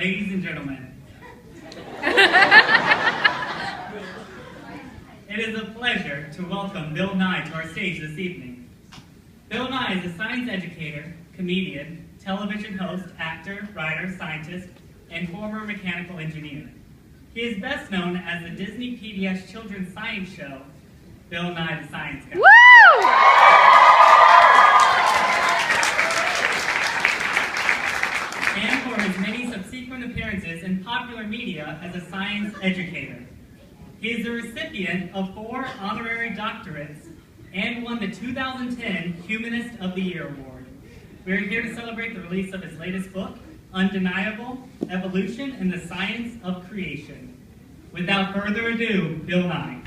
Ladies and gentlemen, it is a pleasure to welcome Bill Nye to our stage this evening. Bill Nye is a science educator, comedian, television host, actor, writer, scientist, and former mechanical engineer. He is best known as the Disney PBS children's science show, Bill Nye the Science Guy. Woo! And for his many subsequent appearances in popular media as a science educator. He is the recipient of 4 honorary doctorates and won the 2010 Humanist of the Year Award. We are here to celebrate the release of his latest book, Undeniable: Evolution and the Science of Creation. Without further ado, Bill Nye.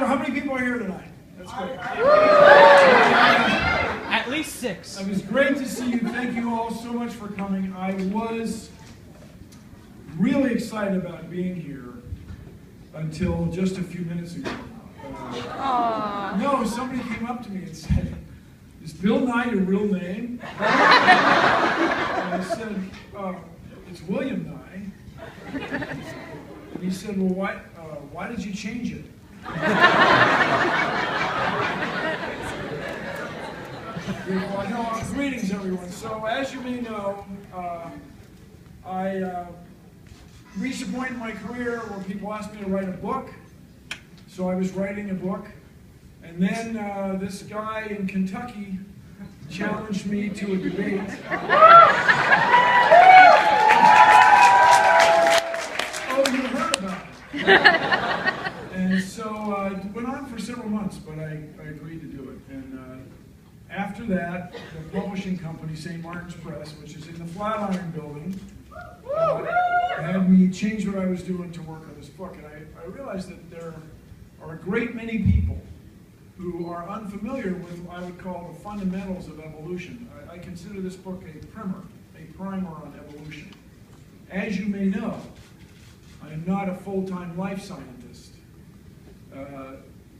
How many people are here tonight? That's great. At least 6. It was great to see you. Thank you all so much for coming. I was really excited about being here until just a few minutes ago. No, somebody came up to me and said, "Is Bill Nye your real name?" And I said, "It's William Nye." And he said, "Well, why did you change it?" Greetings, everyone. So, as you may know, I reached a point in my career where people asked me to write a book. So I was writing a book, and then this guy in Kentucky challenged me to a debate. Oh, you heard about it. And so it went on for several months, but I agreed to do it. And after that, the publishing company, St. Martin's Press, which is in the Flatiron Building, had me change what I was doing to work on this book. And I realized that there are a great many people who are unfamiliar with what I would call the fundamentals of evolution. I consider this book a primer on evolution. As you may know, I am not a full-time life scientist.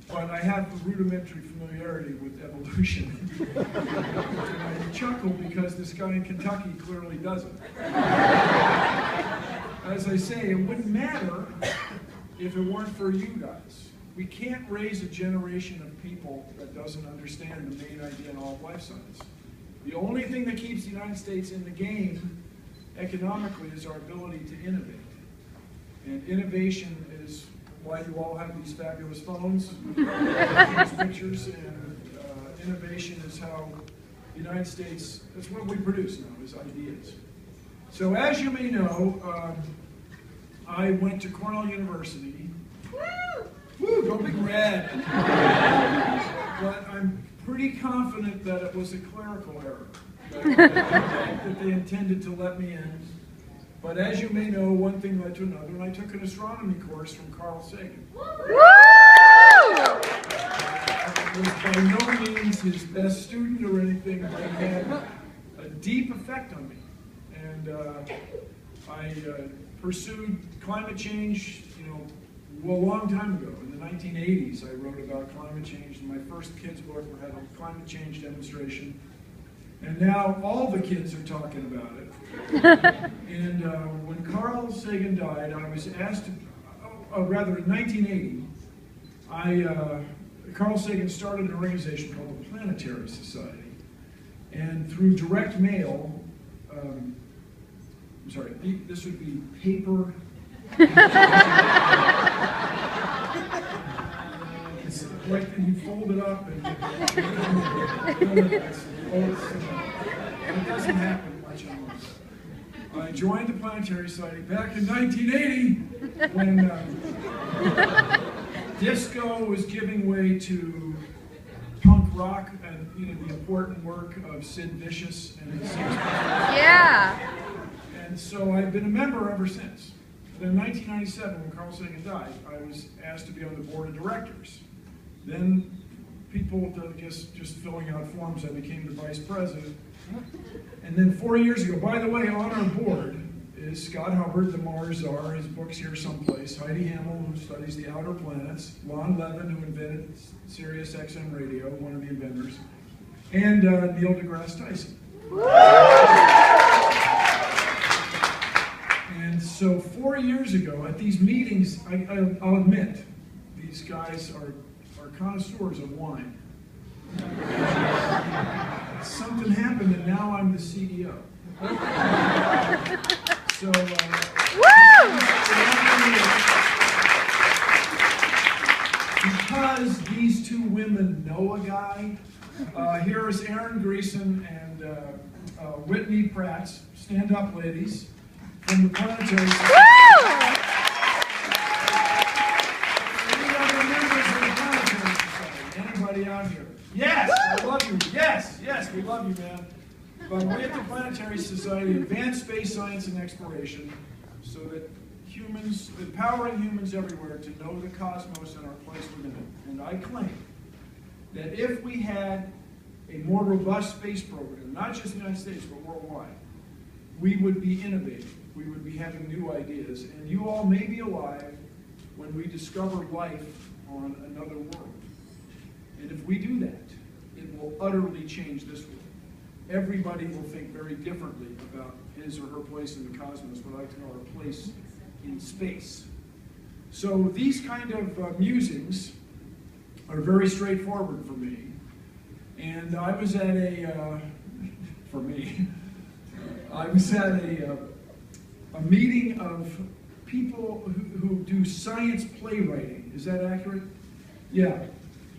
But I have a rudimentary familiarity with evolution. And I chuckle because this guy in Kentucky clearly doesn't. As I say, it wouldn't matter if it weren't for you guys. We can't raise a generation of people that doesn't understand the main idea in all of life science. The only thing that keeps the United States in the game economically is our ability to innovate. And innovation is why you all have these fabulous phones, these pictures, and innovation is how the United States, that's what we produce now, is ideas. So as you may know, I went to Cornell University. Woo, go Big Red! But I'm pretty confident that it was a clerical error, that they intended to let me in. But as you may know, one thing led to another, and I took an astronomy course from Carl Sagan. I was by no means his best student or anything, but he had a deep effect on me. And I pursued climate change, a long time ago. In the 1980s, I wrote about climate change, and my first kids' book had a climate change demonstration. And now all the kids are talking about it. And when Carl Sagan died, I was asked to, rather in 1980, Carl Sagan started an organization called the Planetary Society. And through direct mail, this would be paper. It's like you fold it up and it doesn't happen much anymore. I joined the Planetary Society back in 1980 when disco was giving way to punk rock and the important work of Sid Vicious and his Yeah. And so I've been a member ever since. But in 1997, when Carl Sagan died, I was asked to be on the board of directors. Then people, just filling out forms, I became the vice president. And then 4 years ago, by the way, on our board is Scott Hubbard, the Mars czar. His book's here someplace. Heidi Hamill, who studies the outer planets. Lon Levin, who invented Sirius XM radio, one of the inventors. And Neil deGrasse Tyson. And so 4 years ago, at these meetings, I'll admit, these guys are connoisseurs of wine. Something happened, and now I'm the CEO. So, because these two women know a guy, here is Aaron Greason and Whitney Pratt. Stand up, ladies, from the Planetary Society. Any other members of the Planetary Society? Anybody out here? Yes, I love you. Yes, we love you, man. But we at the Planetary Society advance space science and exploration so that humans, empowering humans everywhere to know the cosmos and our place within it. And I claim that if we had a more robust space program, not just in the United States, but worldwide, we would be innovating. We would be having new ideas. And you all may be alive when we discover life on another world. And if we do that, it will utterly change this world. Everybody will think very differently about his or her place in the cosmos, what I call our place in space. So these kind of musings are very straightforward for me. And I was at I was at a meeting of people who do science playwriting. Is that accurate? Yeah,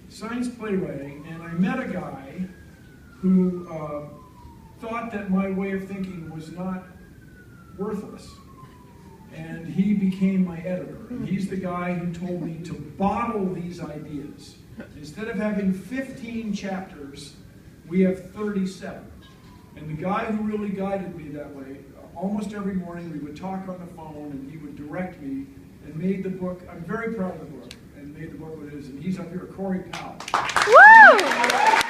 science playwriting. And I met a guy who thought that my way of thinking was not worthless. And he became my editor. And he's the guy who told me to bottle these ideas. Instead of having 15 chapters, we have 37. And the guy who really guided me that way, almost every morning we would talk on the phone and he would direct me and made the book, I'm very proud of the book, and made the book what it is. And he's up here, Corey Powell. Woo!